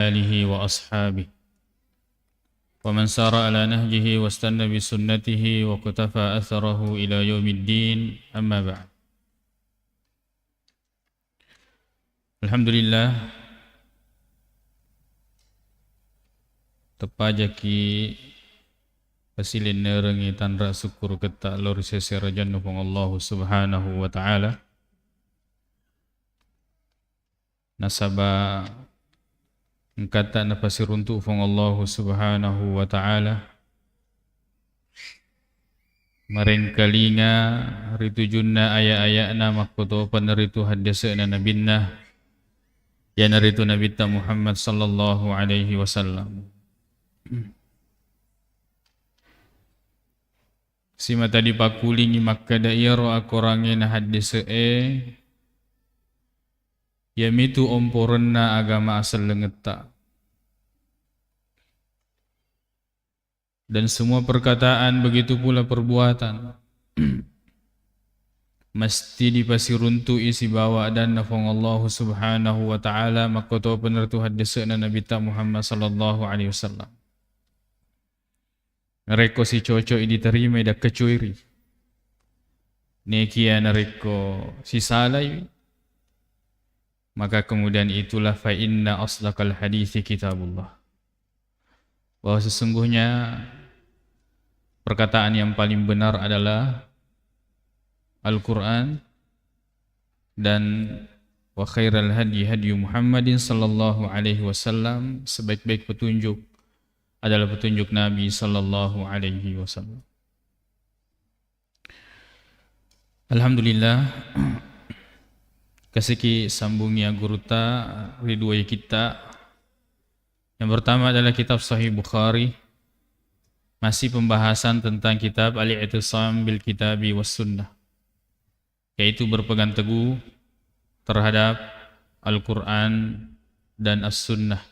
آله وأصحابه ومن سار على نهجه واستنى بسنته وقتفى أثره إلى يوم الدين أما بعد. Alhamdulillah, tepaja ki pasilin nerengi tanra syukur ketak lor seserajan nupang Allah subhanahu wa ta'ala nasaba ngkata napasiruntuk fong Allah subhanahu wa ta'ala maring kalinga ritujunna aya-ayana makoto paneritu hadasana nabinna ya naritu Nabi Muhammad sallallahu alaihi wasallam. Sima tadi pakulingi makka dairo akorangin hadise yamitu omporenna agama asal lengeta. Dan semua perkataan begitu pula perbuatan mesti dipasiruntu isi bawa dan nafong Allah subhanahu wa ta'ala makoto penertu hadisana Nabi Muhammad sallallahu alaihi wasallam. Nareko si cocok diterima ida kecuiri nekia nareko si salai maka kemudian itulah fa inna aslaqal hadithi kitabullah, bahwa sesungguhnya perkataan yang paling benar adalah Al-Quran dan wa khairal hadi hadi Muhammadin sallallahu alaihi wasallam, sebaik-baik petunjuk adalah petunjuk Nabi sallallahu alaihi wasallam. Alhamdulillah, kasiki sambungnya guruta ridwai kita. Yang pertama adalah kitab Sahih Bukhari, masih pembahasan tentang kitab Al-I'tisam bil Kitabi was Sunnah, yaitu berpegang teguh terhadap Al-Quran dan As-Sunnah.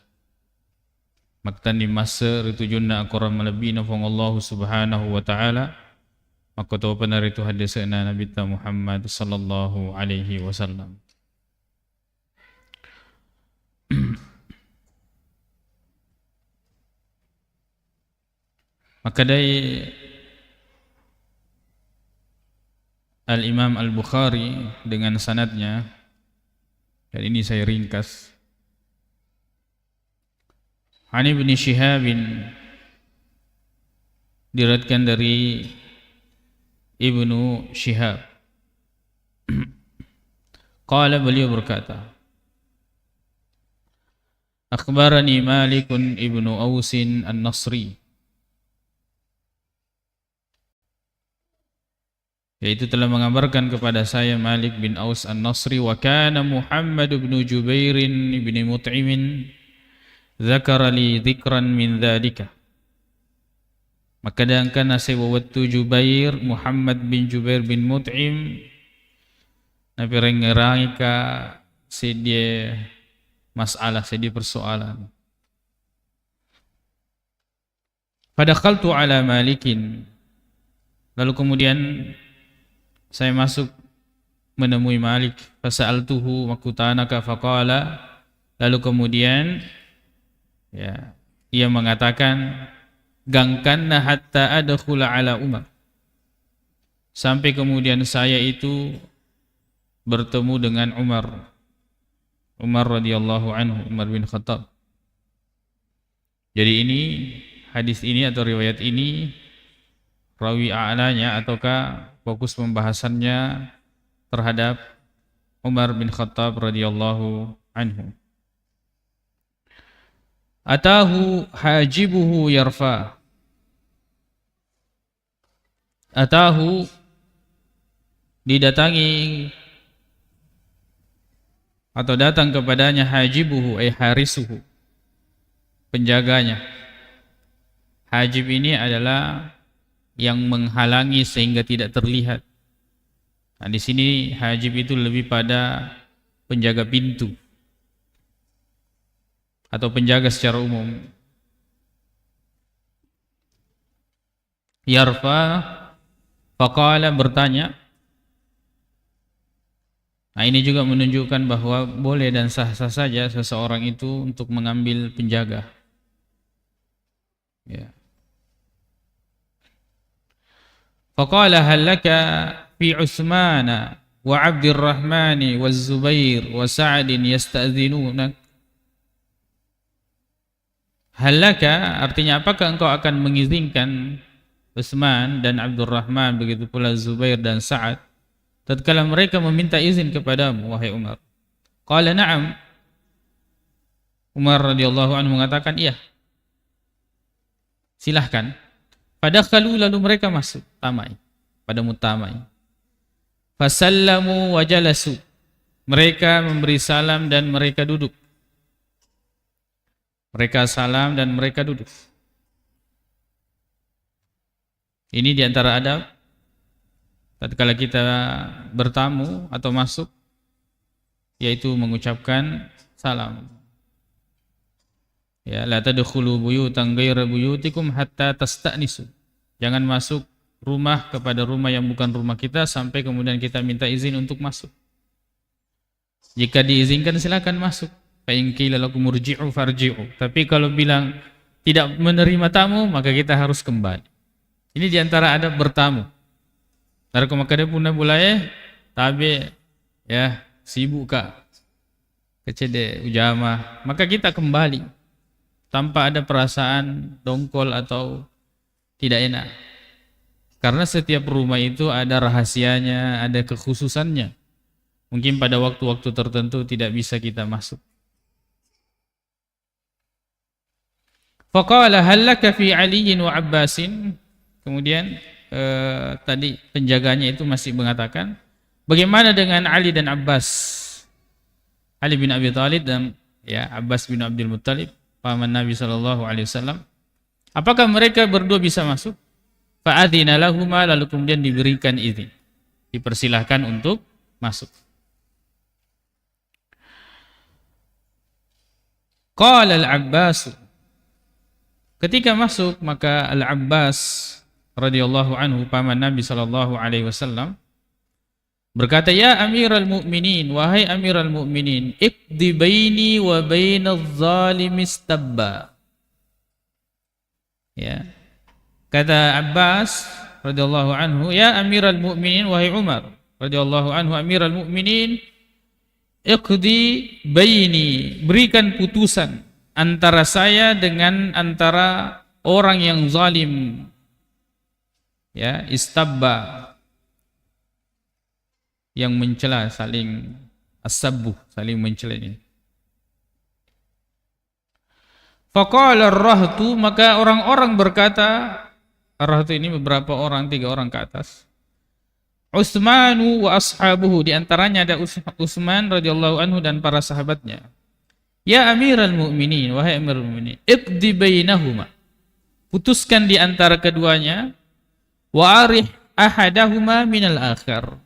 Maktan di masa ritujunna akoram malabina fong Allah subhanahu wa ta'ala makoto penaritu hadisana Nabi Muhammad sallallahu alaihi wasallam. Maka dari Al-Imam Al-Bukhari dengan sanadnya, dan ini saya ringkas. An Ibn Shihab, diriwayatkan dari Ibnu Shihab. Qala, beliau berkata, akhbarani Malikun ibnu Ausin an-Nasri, yaitu telah mengabarkan kepada saya Malik bin Aus an-Nasri, wa kana Muhammad bin Jubair bin Mut'im dzakara li dzikran min dzalika. Maka dangkan nasi wawattu Jubair, Muhammad bin Jubair bin Mut'im nabi rengerangi ka sedia masalah, sedia persoalan. Fadakhaltu ala Malikin, lalu kemudian saya masuk menemui Malik, fasa'altuhu makutanaka faqala, lalu kemudian ya, ia mengatakan gangkanna hatta adkhula ala Umar, sampai kemudian saya itu bertemu dengan Umar radhiyallahu anhu, Umar bin Khattab. Jadi ini hadis ini atau riwayat ini rawi a'lanya ataukah fokus pembahasannya terhadap Umar bin Khattab radhiyallahu anhu. Atahu hajibuhu yarfa. Atahu, didatangi atau datang kepadanya, hajibuhu ay harisuhu, penjaganya. Hajib ini adalah yang menghalangi sehingga tidak terlihat. Nah, di sini hajib itu lebih pada penjaga pintu atau penjaga secara umum. Yarfa, faqala, bertanya, Nah, ini juga menunjukkan bahwa boleh dan sah-sah saja seseorang itu untuk mengambil penjaga. Ya. Faqala hal laka fi Utsman wa Abdurrahman wa Zubair wa Sa'd yasta'dhinunak. Hal laka artinya apakah engkau akan mengizinkan Utsman dan Abdurrahman, begitu pula Zubair dan Sa'ad, tatkala mereka meminta izin kepadamu wahai Umar? Qala na'am. Umar radhiyallahu anhu mengatakan iya, silahkan. Fadakhalu, lalu mereka masuk tamai pada mutamai. Fasallamu wa jalasu, mereka memberi salam dan mereka duduk. Mereka salam dan mereka duduk. Ini diantara adab tatkala kita bertamu atau masuk, yaitu mengucapkan salam. Ya, la tadkhulu buyutan ghayra buyutikum hatta tasta'nisu. Jangan masuk rumah kepada rumah yang bukan rumah kita sampai kemudian kita minta izin untuk masuk. Jika diizinkan silakan masuk. Fa in qila lakum murji'u farji'u. Tapi kalau bilang tidak menerima tamu, maka kita harus kembali. Ini diantara adab bertamu. Narko makanya punna bulaya tabe ya sibuk kak kecede ujama, maka kita kembali tanpa ada perasaan dongkol atau tidak enak. Karena setiap rumah itu ada rahasianya, ada kekhususannya. Mungkin pada waktu-waktu tertentu tidak bisa kita masuk. Faqala hal laka fi Ali wa Abbasin. Kemudian tadi penjaganya itu masih mengatakan, bagaimana dengan Ali dan Abbas? Ali bin Abi Thalib dan ya Abbas bin Abdul Muttalib, paman Nabi SAW. Apakah mereka berdua bisa masuk? Fa'adzina lahuma, lalu kemudian diberikan izin, dipersilahkan untuk masuk. Qala al-Abbas, ketika masuk maka Al-Abbas radhiyallahu anhu, paman Nabi SAW, berkata, ya Amiral Mu'minin, wahai Amiral Mu'minin, iqdi baini wa bainadh zalimi istabba. Ya. Kata Abbas radhiyallahu anhu, ya Amiral Mu'minin, wahai Umar radhiyallahu anhu, Amiral Mu'minin, iqdi baini, berikan putusan antara saya dengan antara orang yang zalim. Ya, istabba, yang mencela, saling as-sabbu, saling mencela ini. Faqala ar-rahtu, maka orang-orang berkata, ar-rahtu ini beberapa orang, 3 orang ke atas. Utsmanu wa ashabuhu, di antaranya ada Utsman radhiyallahu anhu dan para sahabatnya. Ya Amiral Mu'minin, wahai Amirul Mu'minin, iqdi bainahuma, putuskan di antara keduanya, wa arih ahadahuma minal akhar,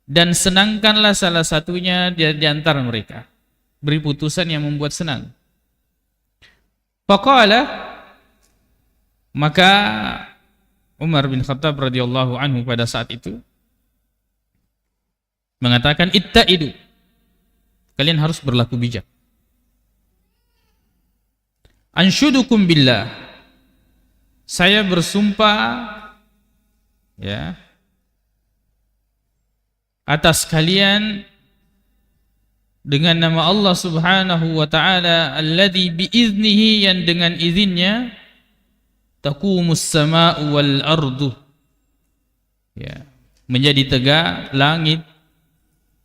dan senangkanlah salah satunya di antara mereka. Beri putusan yang membuat senang. Faqala, maka Umar bin Khattab radhiyallahu anhu pada saat itu mengatakan, itta'idu, kalian harus berlaku bijak. Anshudukum billah, saya bersumpah ya atas kalian dengan nama Allah Subhanahu wa taala, alladzi biiznihi, yang dengan izinnya taqumus samaa'u wal ardu, ya, menjadi tegak langit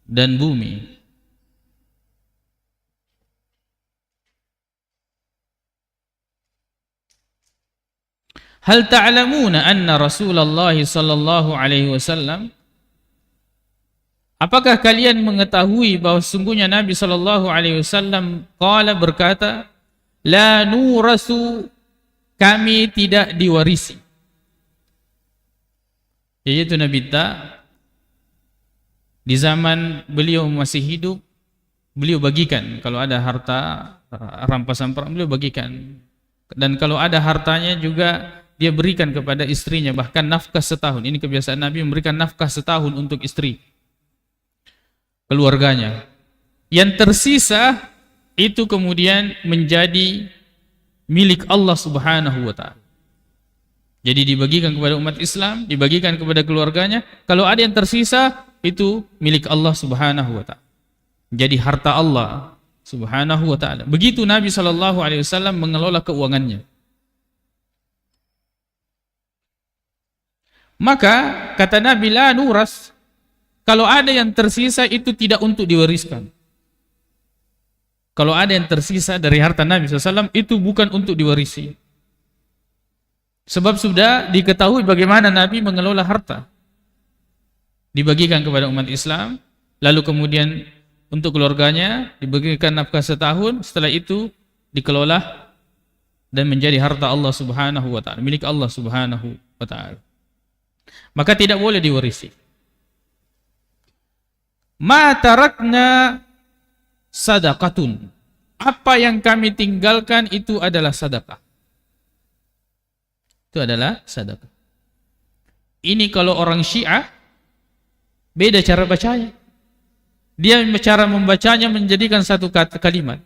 dan bumi. Hal ta'lamuna anna Rasulullah sallallahu alaihi wasallam, apakah kalian mengetahui bahwa sungguhnya Nabi sallallahu alaihi wasallam qala, berkata, la nurasu, kami tidak diwarisi. Yaitu Nabi di zaman beliau masih hidup, beliau bagikan, kalau ada harta rampasan perang beliau bagikan, dan kalau ada hartanya juga dia berikan kepada istrinya, bahkan nafkah setahun. Ini kebiasaan Nabi, memberikan nafkah setahun untuk istri. keluarganya. Yang tersisa itu kemudian menjadi milik Allah Subhanahu wa taala. Jadi dibagikan kepada umat Islam, dibagikan kepada keluarganya. Kalau ada yang tersisa, itu milik Allah Subhanahu wa taala. Jadi harta Allah Subhanahu wa taala. Begitu Nabi sallallahu alaihi wasallam mengelola keuangannya. Maka kata Nabi, la nuras, kalau ada yang tersisa itu tidak untuk diwariskan. Kalau ada yang tersisa dari harta Nabi SAW itu bukan untuk diwarisi. Sebab sudah diketahui bagaimana Nabi mengelola harta. Dibagikan kepada umat Islam, lalu kemudian untuk keluarganya dibagikan nafkah setahun, setelah itu dikelola dan menjadi harta Allah Subhanahu wa taala, milik Allah Subhanahu wa taala. Maka tidak boleh diwarisi. Ma tarakna sadaqatun. Apa yang kami tinggalkan itu adalah sedekah. Itu adalah sedekah. Ini kalau orang Syiah beda cara bacanya. Dia cara membacanya menjadikan satu kalimat.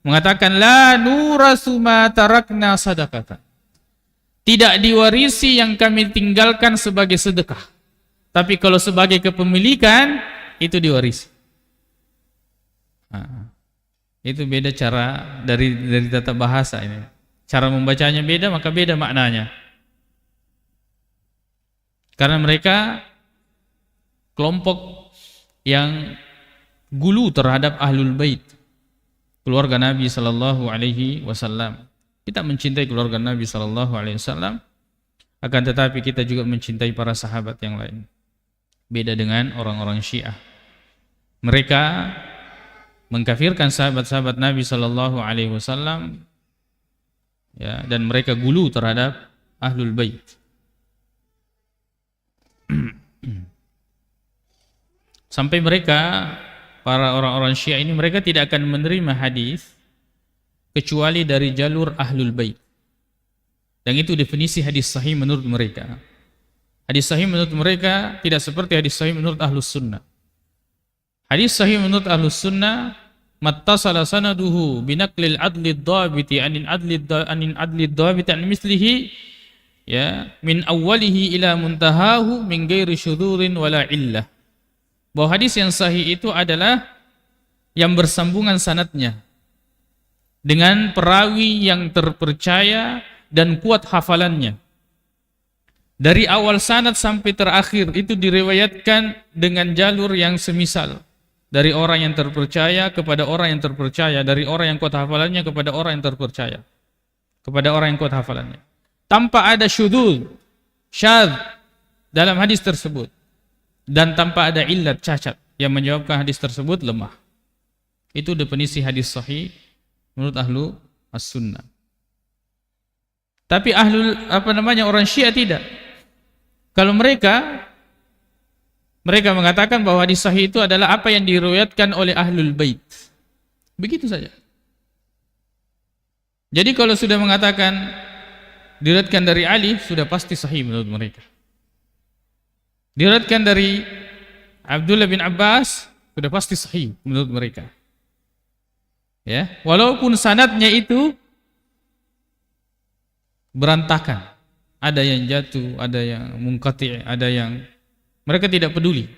Mengatakan la nurasu ma tarakna sadaqatan. Tidak diwarisi yang kami tinggalkan sebagai sedekah. Tapi kalau sebagai kepemilikan itu diwarisi. Itu beda cara dari tata bahasa ini. Cara membacanya beda, maka beda maknanya. Karena mereka kelompok yang gulu terhadap ahlul bait, keluarga Nabi sallallahu alaihi wasallam. Kita mencintai keluarga Nabi sallallahu alaihi wasallam, akan tetapi kita juga mencintai para sahabat yang lain. Beda dengan orang-orang Syiah. Mereka mengkafirkan sahabat-sahabat Nabi sallallahu alaihi wasallam, ya, dan mereka gulu terhadap ahlul bait. Sampai mereka, para orang-orang Syiah ini, mereka tidak akan menerima hadis kecuali dari jalur ahlul bait. Dan itu definisi hadis sahih menurut mereka. Hadis sahih menurut mereka tidak seperti hadis sahih menurut ahlus sunnah. Hadis sahih menurut ahlus sunnah, mattasala sanaduhu binaqlil adli dhabiti anin adli dhabiti an mislihi, ya, min awwalihi ila muntahahu min ghairi syudzurin wala illah. Bahwa hadis yang sahih itu adalah yang bersambungan sanadnya dengan perawi yang terpercaya dan kuat hafalannya. Dari awal sanad sampai terakhir itu diriwayatkan dengan jalur yang semisal. Dari orang yang terpercaya kepada orang yang terpercaya, dari orang yang kuat hafalannya kepada orang yang terpercaya, kepada orang yang kuat hafalannya, tanpa ada syudzuz, syadz dalam hadis tersebut, dan tanpa ada illat, cacat yang menyebabkan hadis tersebut lemah. Itu definisi hadis sahih menurut ahlu as-sunnah. Tapi orang Syiah tidak. Kalau mereka mengatakan bahwa hadis sahih itu adalah apa yang diriwayatkan oleh ahlul bait. Begitu saja. Jadi kalau sudah mengatakan diriwayatkan dari Ali, sudah pasti sahih menurut mereka. Diriwayatkan dari Abdullah bin Abbas, sudah pasti sahih menurut mereka. Ya, walaupun sanadnya itu berantakan, ada yang jatuh, ada yang munqati', ada yang mereka tidak peduli.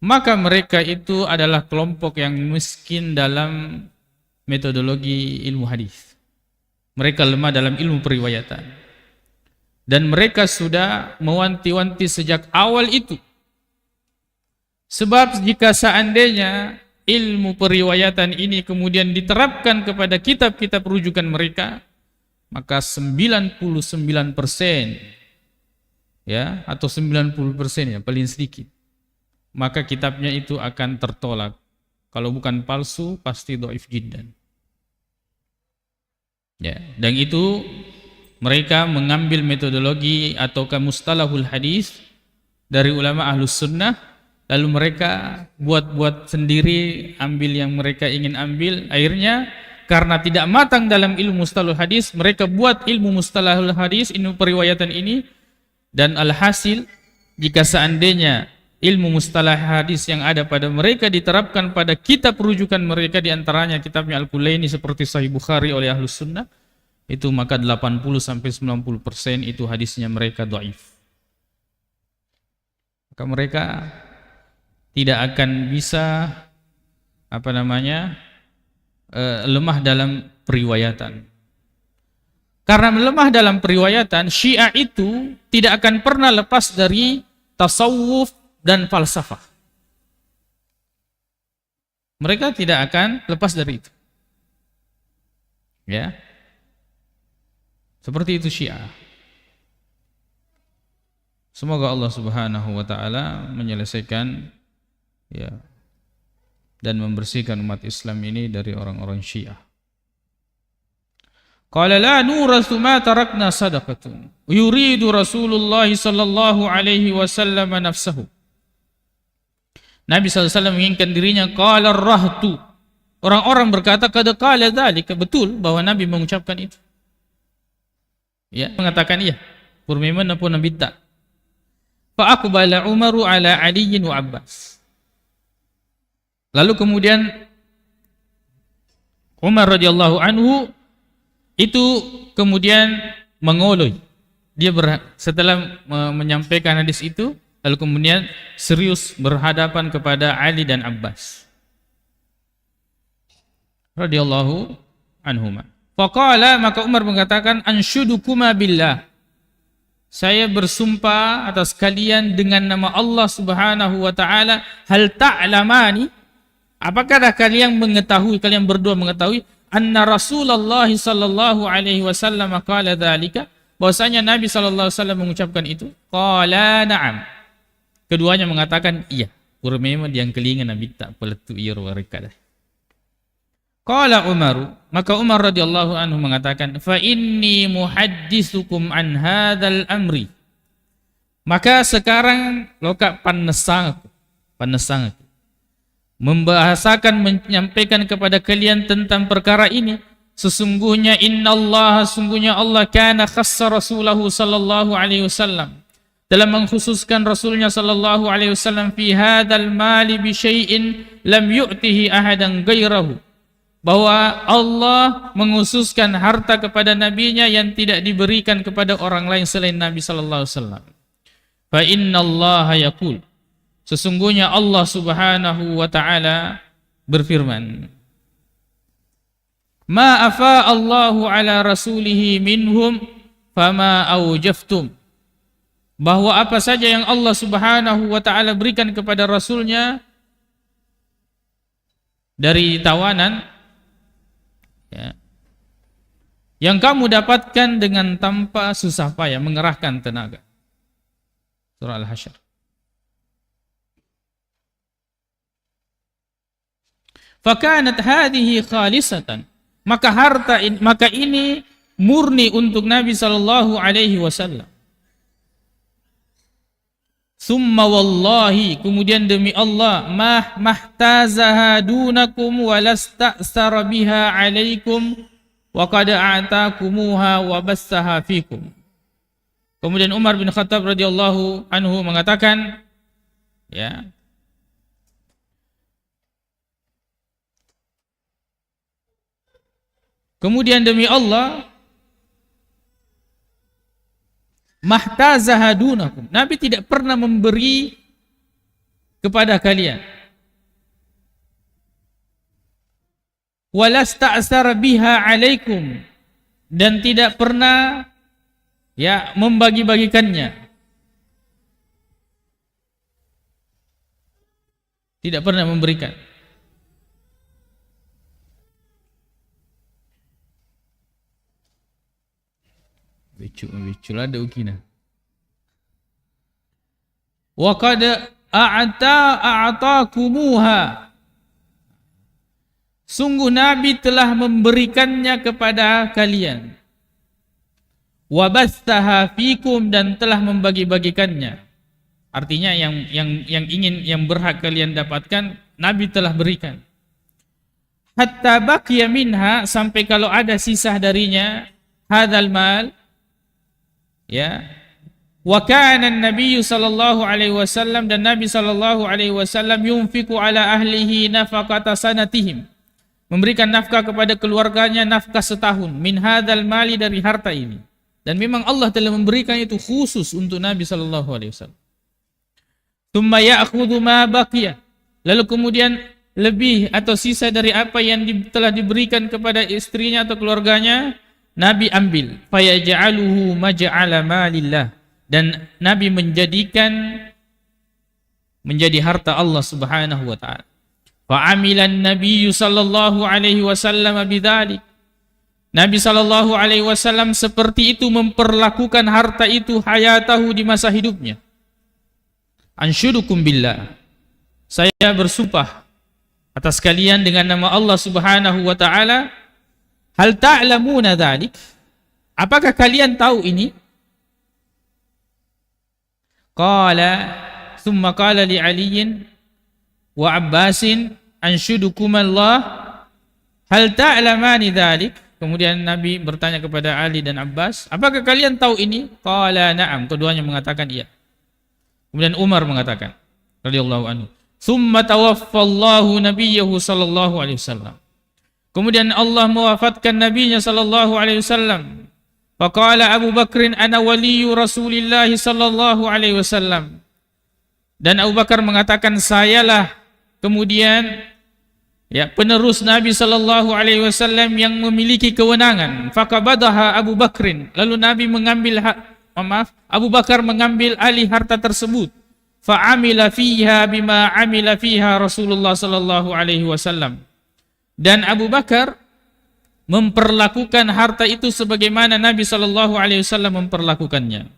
Maka mereka itu adalah kelompok yang miskin dalam metodologi ilmu hadis. Mereka lemah dalam ilmu periwayatan. Dan mereka sudah mewanti-wanti sejak awal itu. Sebab jika seandainya ilmu periwayatan ini kemudian diterapkan kepada kitab-kitab rujukan mereka, maka 99%, ya, atau 90% ya, paling sedikit, maka kitabnya itu akan tertolak. Kalau bukan palsu, pasti dhaif jiddan. Ya, dan itu mereka mengambil metodologi atau mustalahul hadis dari ulama ahlus sunnah, lalu mereka buat sendiri, ambil yang mereka ingin ambil. Akhirnya karena tidak matang dalam ilmu mustalahul hadis, mereka buat ilmu mustalahul hadis, ilmu periwayatan ini. Dan alhasil, jika seandainya ilmu mustalah hadis yang ada pada mereka diterapkan pada kitab rujukan mereka, di antaranya kitabnya Al-Kulaini seperti Sahih Bukhari oleh Ahlus Sunnah, itu maka 80-90% itu hadisnya mereka dhaif. Maka mereka tidak akan bisa lemah dalam periwayatan. Karena lemah dalam periwayatan, Syiah itu tidak akan pernah lepas dari tasawuf dan falsafah. Mereka tidak akan lepas dari itu. Ya. Seperti itu Syiah. Semoga Allah Subhanahu wa taala menyelesaikan dan membersihkan umat Islam ini dari orang-orang Syiah. Qala la nurasu ma tarakna sadaqatun yuridu Rasulullah sallallahu alaihi wasallam nafsahu. Nabi SAW menginginkan dirinya. Qala rahtu, orang-orang berkata qad qala dzalika, betul bahwa Nabi mengucapkan itu. Ya, mengatakan iya. Purmiman pun Nabi tak. Fa aqbala Umaru ala Ali wa Abbas. Lalu kemudian Umar radhiyallahu anhu itu kemudian mengoloi. Dia setelah menyampaikan hadis itu, lalu kemudian serius berhadapan kepada Ali dan Abbas radhiyallahu anhuma. Faqala, maka Umar mengatakan, ansyudukuma billah, saya bersumpah atas kalian dengan nama Allah Subhanahu wa taala, hal ta'lamani, apakah kalian mengetahui, kalian berdua mengetahui, anna Rasulullah sallallahu alaihi wasallam qala dzalika, bahwasanya Nabi sallallahu alaihi wasallam mengucapkan itu? Qala na'am, keduanya mengatakan iya. Memang yang kelingan Nabi tak peletu iya mereka dah. Qala Umar, maka Umar radhiyallahu anhu mengatakan, fa inni muhadditsukum an hadzal amri, maka sekarang lokak panesang aku membahasakan, menyampaikan kepada kalian tentang perkara ini. Sesungguhnya innallaha, sungguhnya Allah, kana khassa rasulahu sallallahu alaihi wasallam, dalam mengkhususkan Rasulnya sallallahu alaihi wasallam, fi hadzal mali bi syai'in lam yu'tihi ahadan ghairahu, bahwa Allah mengkhususkan harta kepada nabinya yang tidak diberikan kepada orang lain selain Nabi sallallahu alaihi wasallam. Fa innallaha yaqul, sesungguhnya Allah Subhanahu wa taala berfirman, ma afa Allahu ala rasulihi minhum fama aujaftum, bahwa apa saja yang Allah Subhanahu wa taala berikan kepada rasulnya dari tawanan, ya, yang kamu dapatkan dengan tanpa susah payah mengerahkan tenaga. Surah Al-Hasyr. Fakanat hadhihi khalisatan, maka ini murni untuk Nabi sallallahu alaihi wasallam. Summa wallahi, kemudian demi Allah, mahtazaha dunakum walasta'sara biha alaikum wa qad a'takumuha wa bassaha fikum. Kemudian Umar bin Khattab radhiyallahu anhu mengatakan, ya, kemudian demi Allah, mahtazaha dunakum, Nabi tidak pernah memberi kepada kalian, walasta'sara biha alaikum, dan tidak pernah ya membagi-bagikannya, tidak pernah memberikan. Bicul ada ukina. Wa qad a'takumuha, sungguh Nabi telah memberikannya kepada kalian. Wa bastaha fikum, dan telah membagi-bagikannya. Artinya yang berhak kalian dapatkan Nabi telah berikan. Hatta baqiya minha, sampai kalau ada sisa darinya, hadzal mal, ya, Wa kana an-nabiy sallallahu alaihi wasallam, dan Nabi sallallahu alaihi wasallam yunfiqu ala ahlihi nafaqata sanatihim, memberikan nafkah kepada keluarganya nafkah setahun, min hadzal mali, dari harta ini. Dan memang Allah telah memberikan itu khusus untuk Nabi sallallahu alaihi wasallam. Tsumma ya'khudhu ma baqiya, lalu kemudian lebih atau sisa dari apa yang telah diberikan kepada istrinya atau keluarganya, Nabi ambil. Fayaj'aluhu maj'ala malillah, dan Nabi menjadi harta Allah Subhanahu wa taala. Fa amilan nabiyyu sallallahu alaihi wasallam bidzalik. Nabi sallallahu alaihi wasallam seperti itu memperlakukan harta itu hayatahu, di masa hidupnya. Anshudukum billah, saya bersumpah atas kalian dengan nama Allah Subhanahu wa taala, hal ta'lamuna dzalik, apakah kalian tahu ini? Qala thumma qala li Aliyin wa Abbasin anshudukum Allah hal ta'lamani dzalik. Kemudian Nabi bertanya kepada Ali dan Abbas, apakah kalian tahu ini? Qala na'am, keduanya mengatakan iya. Kemudian Umar mengatakan radhiyallahu anhu, thumma tawaffallahu nabiyyahu sallallahu alaihi wasallam, kemudian Allah mewafatkan nabinya sallallahu alaihi wasallam. Faqala Abu Bakrin ana waliyu Rasulillah sallallahu alaihi wasallam, dan Abu Bakar mengatakan sayalah kemudian penerus Nabi sallallahu alaihi wasallam yang memiliki kewenangan. Faqabadaha Abu Bakrin, lalu Nabi Abu Bakar mengambil alih harta tersebut. Fa'amila fiha bima amila fiha Rasulullah sallallahu alaihi wasallam, dan Abu Bakar memperlakukan harta itu sebagaimana Nabi sallallahu alaihi wasallam memperlakukannya.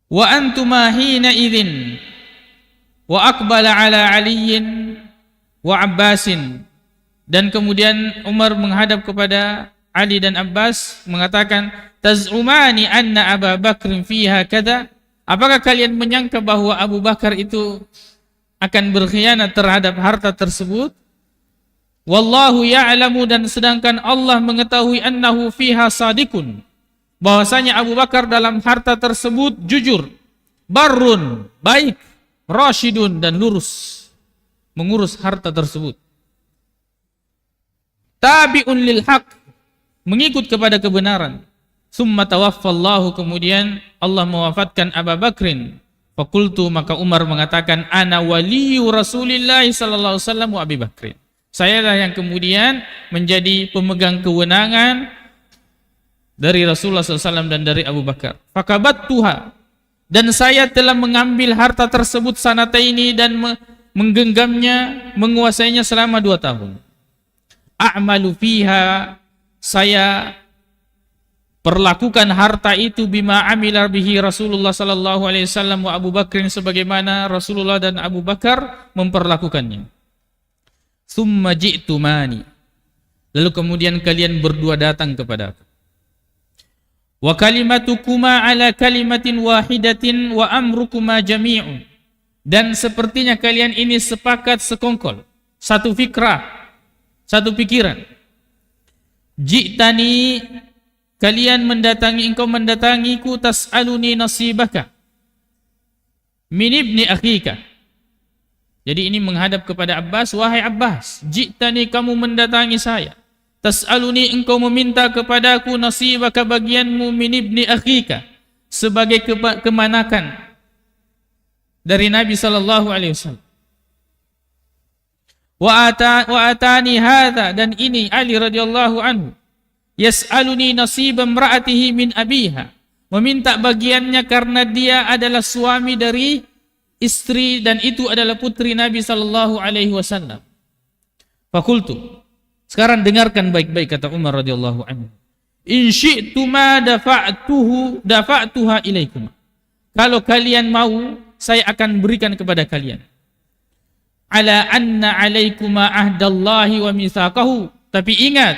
Wa antuma hina idzin wa aqbala ala Aliyin wa Abbasin, dan kemudian Umar menghadap kepada Ali dan Abbas mengatakan, taz'umani anna Abu Bakr fiha kada, apakah kalian menyangka bahwa Abu Bakar itu akan berkhianat terhadap harta tersebut? Wallahu ya'lamu, dan sedangkan Allah mengetahui annahu fiha sadikun, bahwasanya Abu Bakar dalam harta tersebut jujur, barrun, baik, rasyidun, dan lurus mengurus harta tersebut. Tabi'un lil haq, mengikut kepada kebenaran. Summa tawaffallahu, kemudian Allah mewafatkan Abu Bakrin. Fakultu, maka Umar mengatakan, ana waliyu Rasulillah sallallahu alaihi wasallam wa Abi Bakrin, sayalah yang kemudian menjadi pemegang kewenangan dari Rasulullah SAW dan dari Abu Bakar. Fakabattuha, dan saya telah mengambil harta tersebut sanataini, dan menggenggamnya, menguasainya selama 2 tahun. A'malu fiha, saya perlakukan harta itu bima amila bihi Rasulullah sallallahu alaihi wasallam wa Abu Bakrin, sebagaimana Rasulullah dan Abu Bakar memperlakukannya. Tsumma ji'tumani, lalu kemudian kalian berdua datang kepadaku. Wa kalimatukuma ala kalimatin wahidatin wa amrukuma jami'un, dan sepertinya kalian ini sepakat sekongkol, satu fikrah, satu pikiran. Ji'tani, kalian engkau mendatangiku, tas'aluni nasibaka min ibni akhika. Jadi ini menghadap kepada Abbas, wahai Abbas, ji'tani, kamu mendatangi saya, tas'aluni, engkau meminta kepadaku, nasibaka, bagianmu, min ibni akhika, sebagai kemanakan dari Nabi sallallahu alaihi wasallam. Wa atani hadza, dan ini Ali radhiyallahu anhu, yas'aluni nasib imra'atihi min abiha, meminta bagiannya karena dia adalah suami dari istri, dan itu adalah putri Nabi sallallahu alaihi wasallam. Fakultu, sekarang dengarkan baik-baik kata Umar radhiyallahu anhu, in syi'tuma dafa'tuha ilaikum, kalau kalian mau saya akan berikan kepada kalian. Ala anna alaikuma ahdallahi wa mitsaqahu, tapi ingat,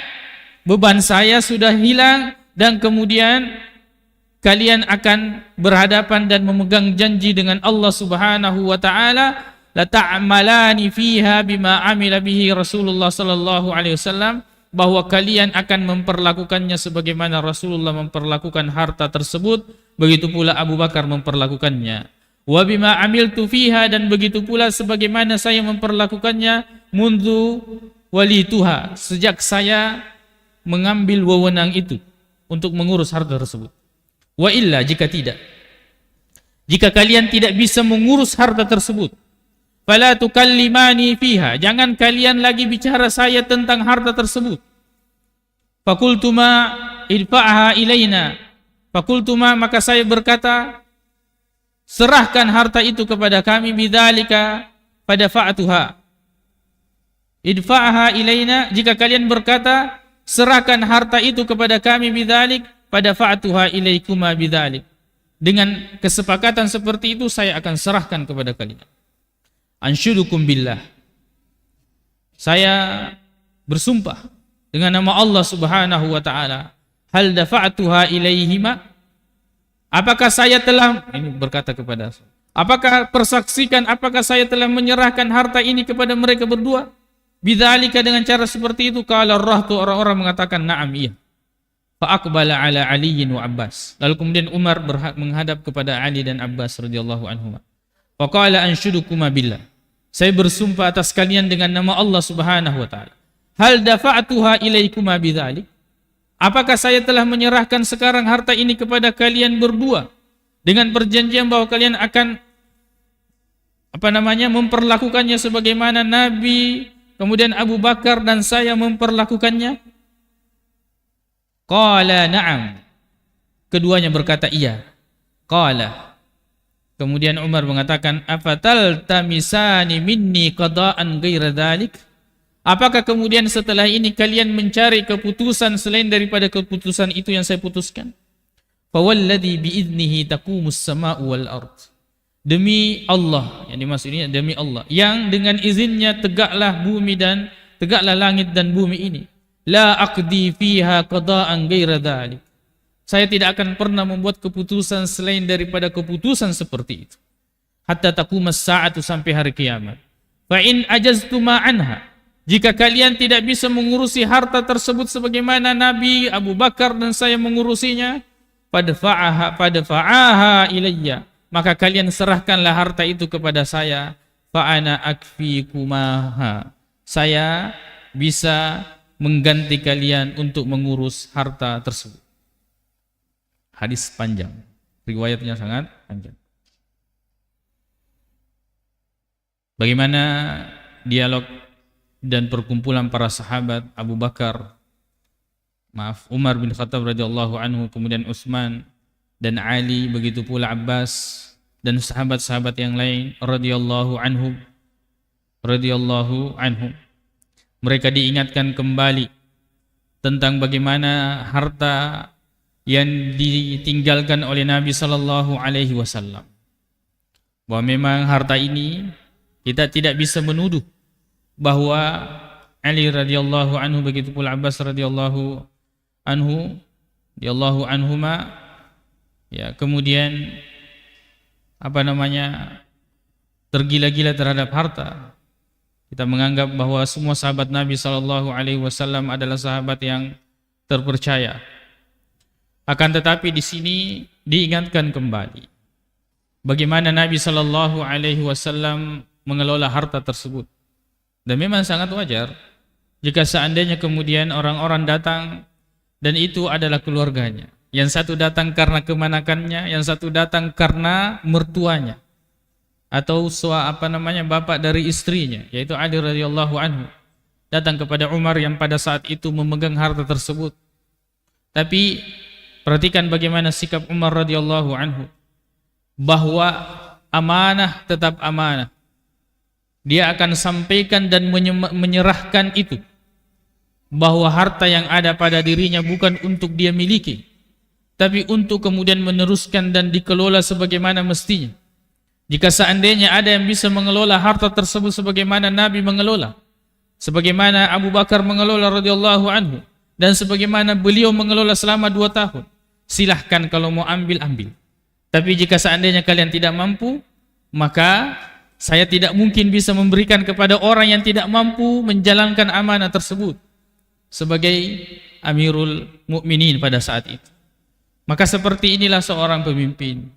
beban saya sudah hilang, dan kemudian kalian akan berhadapan dan memegang janji dengan Allah Subhanahu wa taala. La ta'malani fiha bima amila bihi Rasulullah sallallahu alaihi wasallam, bahwa kalian akan memperlakukannya sebagaimana Rasulullah memperlakukan harta tersebut, begitu pula Abu Bakar memperlakukannya. Wa bima amiltu fiha, dan begitu pula sebagaimana saya memperlakukannya mundu walituha, sejak saya mengambil wewenang itu untuk mengurus harta tersebut. Wa illa, jika tidak, jika kalian tidak bisa mengurus harta tersebut, fala tukallimani fiha, jangan kalian lagi bicara saya tentang harta tersebut. Fakultuma idfa'aha ilaina, fakultuma, maka saya berkata, serahkan harta itu kepada kami, bidzalika fadafa'tuha. Idfa'aha ilaina, jika kalian berkata serahkan harta itu kepada kami, bidzalik fadafa'tuha ilaikuma bidzalik, dengan kesepakatan seperti itu saya akan serahkan kepada kalian. Anshudukum billah, saya bersumpah dengan nama Allah Subhanahu wa taala, hal dafa'tuha ilaihima, apakah saya telah, ini berkata kepada, apakah persaksikan, apakah saya telah menyerahkan harta ini kepada mereka berdua? Bidzalika, dengan cara seperti itu. Qala ar-rahtu, orang-orang mengatakan na'am, iya. Fa aqbala ala Ali wa Abbas, lalu kemudian Umar menghadap kepada Ali dan Abbas radhiyallahu anhuma. Wa qala anshudukuma billah, saya bersumpah atas kalian dengan nama Allah Subhanahu wa taala, hal dafa'tuha ilaikuma bidzalik, apakah saya telah menyerahkan sekarang harta ini kepada kalian berdua dengan perjanjian bahwa kalian akan memperlakukannya sebagaimana Nabi, kemudian Abu Bakar dan saya memperlakukannya? Qala na'am, keduanya berkata iya. Qala, kemudian Umar mengatakan, afatal tamisani minni qada'an ghaira dzalik, apakah kemudian setelah ini kalian mencari keputusan selain daripada keputusan itu yang saya putuskan? Fawalladzi biiznihi taqumus sama'u wal ard, demi Allah, yang dimaksudnya demi Allah yang dengan izinnya tegaklah bumi dan tegaklah langit dan bumi ini. La aqdi fiha qada'an ghaira dzalik, saya tidak akan pernah membuat keputusan selain daripada keputusan seperti itu. Hatta taqumas sa'atu, sampai hari kiamat. Fa in ajaztuma anha, jika kalian tidak bisa mengurusi harta tersebut sebagaimana Nabi, Abu Bakar dan saya mengurusinya, fadfa'aha ilayya, maka kalian serahkanlah harta itu kepada saya. Fa ana akfikumaha, saya bisa mengganti kalian untuk mengurus harta tersebut. Hadis panjang, riwayatnya sangat panjang. Bagaimana dialog dan perkumpulan para sahabat Umar bin Khattab radhiyallahu anhu, kemudian Utsman dan Ali, begitu pula Abbas dan sahabat-sahabat yang lain radhiyallahu anhum. Mereka diingatkan kembali tentang bagaimana harta yang ditinggalkan oleh Nabi sallallahu alaihi wasallam. Bahwa memang harta ini kita tidak bisa menuduh bahwa Ali radhiyallahu anhu, begitu pula Abbas radhiyallahu anhuma, ya, kemudian tergila-gila terhadap harta. Kita menganggap bahwa semua sahabat Nabi SAW adalah sahabat yang terpercaya. Akan tetapi di sini diingatkan kembali bagaimana Nabi SAW mengelola harta tersebut. Dan memang sangat wajar jika seandainya kemudian orang-orang datang dan itu adalah keluarganya. Yang satu datang karena kemanakannya, yang satu datang karena mertuanya, atau bapak dari istrinya, yaitu Ali radhiyallahu anhu, datang kepada Umar yang pada saat itu memegang harta tersebut. Tapi perhatikan bagaimana sikap Umar radhiyallahu anhu, bahwa amanah tetap amanah. Dia akan sampaikan dan menyerahkan itu, bahwa harta yang ada pada dirinya bukan untuk dia miliki, tapi untuk kemudian meneruskan dan dikelola sebagaimana mestinya. Jika seandainya ada yang bisa mengelola harta tersebut sebagaimana Nabi mengelola, sebagaimana Abu Bakar mengelola radhiyallahu anhu, dan sebagaimana beliau mengelola selama 2 tahun, silahkan kalau mau ambil. Tapi jika seandainya kalian tidak mampu, maka saya tidak mungkin bisa memberikan kepada orang yang tidak mampu menjalankan amanah tersebut. sebagai Amirul Mukminin pada saat itu. Maka seperti inilah seorang pemimpin.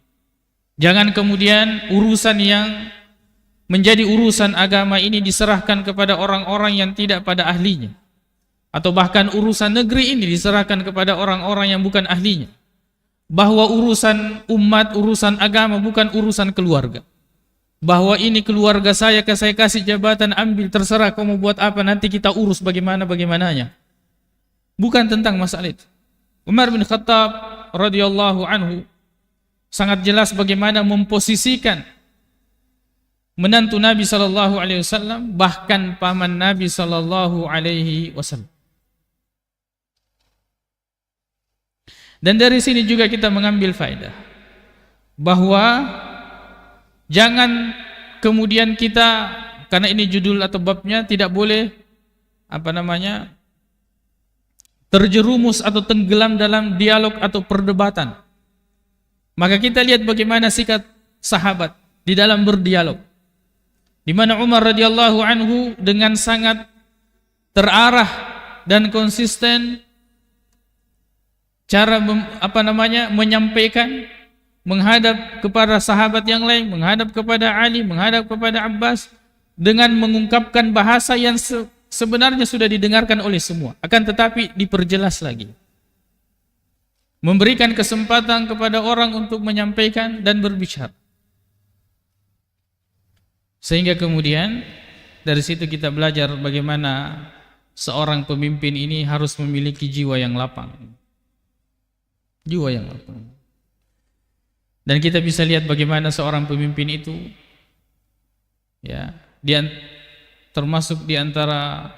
Jangan kemudian urusan yang menjadi urusan agama ini diserahkan kepada orang-orang yang tidak pada ahlinya, atau bahkan urusan negeri ini diserahkan kepada orang-orang yang bukan ahlinya. Bahwa urusan umat, urusan agama bukan urusan keluarga. Bahwa ini keluarga saya kasih jabatan, ambil, terserah kamu buat apa, nanti kita urus bagaimananya. Bukan tentang masalah itu. Umar bin Khattab radhiyallahu anhu sangat jelas bagaimana memposisikan menantu Nabi sallallahu alaihi wasallam, bahkan paman Nabi sallallahu alaihi wasallam. Dan dari sini juga kita mengambil faedah bahwa jangan kemudian kita, karena ini judul atau babnya, tidak boleh terjerumus atau tenggelam dalam dialog atau perdebatan. Maka kita lihat bagaimana sikap sahabat di dalam berdialog, di mana Umar radhiyallahu anhu dengan sangat terarah dan konsisten cara menyampaikan, menghadap kepada sahabat yang lain, menghadap kepada Ali, menghadap kepada Abbas, dengan mengungkapkan bahasa yang sebenarnya sudah didengarkan oleh semua, akan tetapi diperjelas lagi, memberikan kesempatan kepada orang untuk menyampaikan dan berbicara. Sehingga kemudian dari situ kita belajar bagaimana seorang pemimpin ini harus memiliki jiwa yang lapang. Jiwa yang lapang. Dan kita bisa lihat bagaimana seorang pemimpin itu, ya, termasuk di antara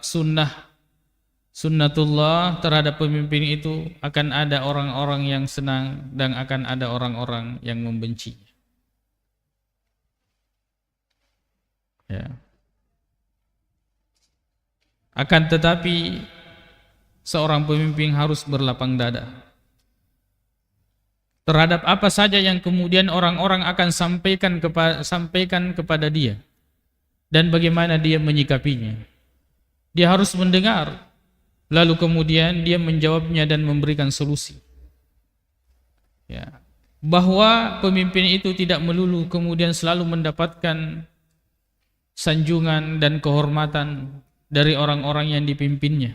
sunnatullah terhadap pemimpin itu, akan ada orang-orang yang senang dan akan ada orang-orang yang membenci. Ya. Akan tetapi seorang pemimpin harus berlapang dada terhadap apa saja yang kemudian orang-orang akan sampaikan kepada dia, dan bagaimana dia menyikapinya. Dia harus mendengar, lalu kemudian dia menjawabnya dan memberikan solusi. Ya. Bahwa pemimpin itu tidak melulu kemudian selalu mendapatkan sanjungan dan kehormatan dari orang-orang yang dipimpinnya.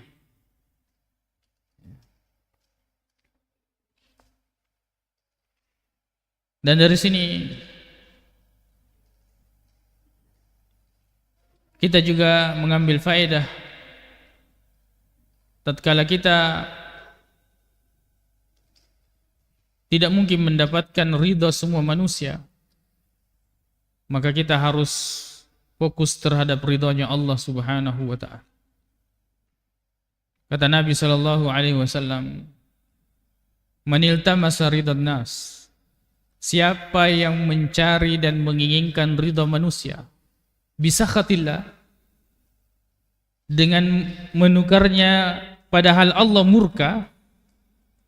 Dan dari sini kita juga mengambil faedah tatkala kita tidak mungkin mendapatkan ridha semua manusia, maka kita harus fokus terhadap ridhanya Allah Subhanahu wa ta'ala. Kata Nabi sallallahu alaihi wasallam, "Man iltamasa ridhan nas." Siapa yang mencari dan menginginkan ridha manusia, bisakhatillah, dengan menukarnya padahal Allah murka,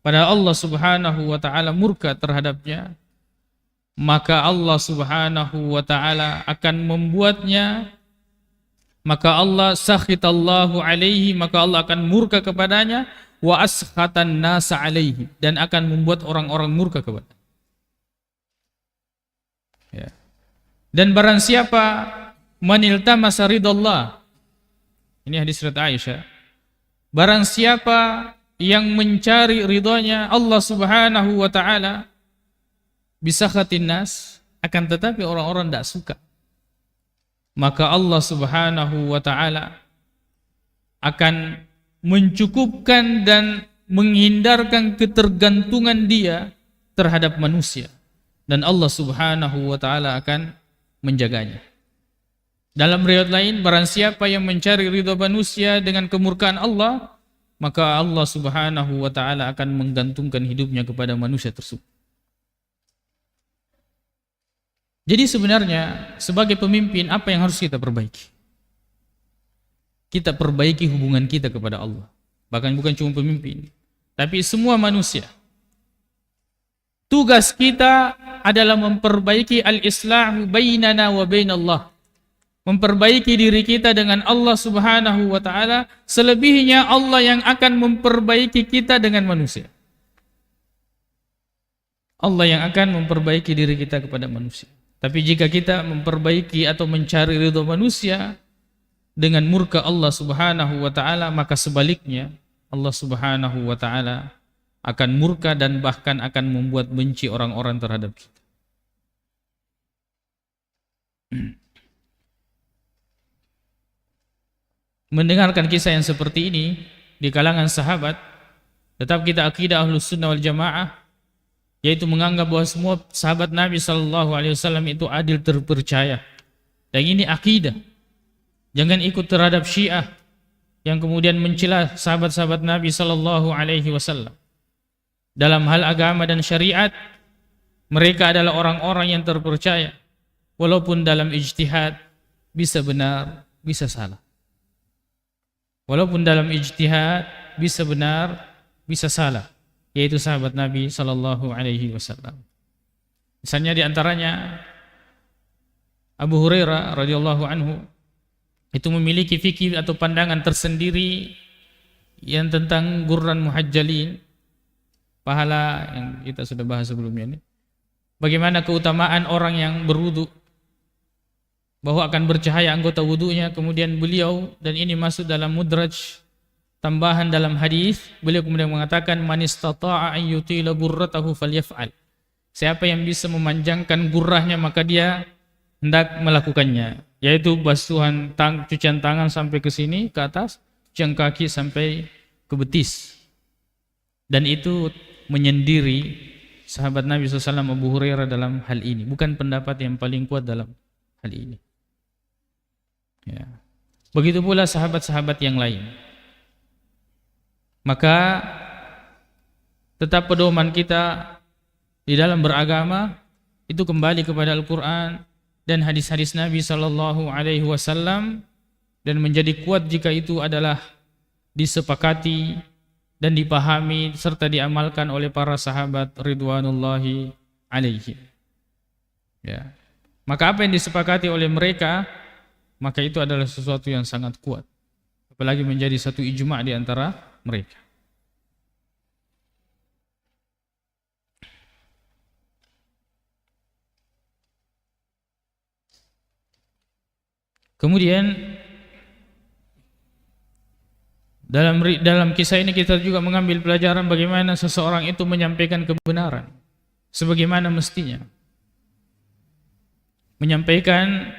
padahal Allah Subhanahu wa ta'ala murka terhadapnya, maka Allah Subhanahu wa ta'ala akan membuatnya, maka Allah sakhitallahu alaihi, maka Allah akan murka kepadanya, wa askhatan nasa alaihi, dan akan membuat orang-orang murka kepadanya. Ya. Dan barang siapa maniltamasa ridallah, ini hadis riwayat Aisyah, barang siapa yang mencari ridhonya Allah Subhanahu wa ta'ala, bisakhatin nas, akan tetapi orang-orang tidak suka, maka Allah Subhanahu wa ta'ala akan mencukupkan dan menghindarkan ketergantungan dia terhadap manusia, dan Allah Subhanahu wa ta'ala akan menjaganya. Dalam riwayat lain, barang siapa yang mencari ridha manusia dengan kemurkaan Allah, maka Allah Subhanahu wa ta'ala akan menggantungkan hidupnya kepada manusia tersebut. Jadi sebenarnya sebagai pemimpin, apa yang harus kita perbaiki? Kita perbaiki hubungan kita kepada Allah. Bahkan bukan cuma pemimpin, tapi semua manusia. Tugas kita adalah memperbaiki al-islahu bainana wa bainallah, memperbaiki diri kita dengan Allah Subhanahu wa taala, selebihnya Allah yang akan memperbaiki kita dengan manusia. Allah yang akan memperbaiki diri kita kepada manusia. Tapi jika kita memperbaiki atau mencari ridho manusia dengan murka Allah Subhanahu wa taala, maka sebaliknya Allah Subhanahu wa taala akan murka dan bahkan akan membuat benci orang-orang terhadap kita. Mendengarkan kisah yang seperti ini di kalangan sahabat, tetap kita akidah Ahlus Sunnah wal Jamaah, yaitu menganggap bahwa semua sahabat Nabi SAW itu adil, terpercaya. Dan ini akidah. Jangan ikut terhadap Syiah yang kemudian mencela sahabat-sahabat Nabi SAW. Dalam hal agama dan syariat, mereka adalah orang-orang yang terpercaya. Walaupun dalam ijtihad bisa benar, bisa salah. Walaupun dalam ijtihad bisa benar, bisa salah, yaitu sahabat Nabi SAW. Misalnya di antaranya Abu Hurairah radhiyallahu anhu itu memiliki fikih atau pandangan tersendiri yang tentang gurran muhajjalin, pahala yang kita sudah bahas sebelumnya ini. Bagaimana keutamaan orang yang berwudu, bahwa akan bercahaya anggota wudunya. Kemudian beliau, dan ini masuk dalam mudraj tambahan dalam hadis, beliau kemudian mengatakan man istata'a an yutila gurratahu falyaf'al. Siapa yang bisa memanjangkan gurrahnya maka dia hendak melakukannya, yaitu basuhan cucian tangan sampai ke sini ke atas, cucian kaki sampai ke betis. Dan itu menyendiri sahabat Nabi SAW Abu Hurairah dalam hal ini, bukan pendapat yang paling kuat dalam hal ini. Ya. Begitu pula sahabat-sahabat yang lain. Maka tetap pedoman kita di dalam beragama itu kembali kepada Al-Quran dan hadis-hadis Nabi SAW, dan menjadi kuat jika itu adalah disepakati dan dipahami serta diamalkan oleh para sahabat ridwanullahi alaihim. Ya. Maka apa yang disepakati oleh mereka, maka itu adalah sesuatu yang sangat kuat, apalagi menjadi satu ijma' di antara mereka. Kemudian dalam kisah ini kita juga mengambil pelajaran bagaimana seseorang itu menyampaikan kebenaran sebagaimana mestinya. Menyampaikan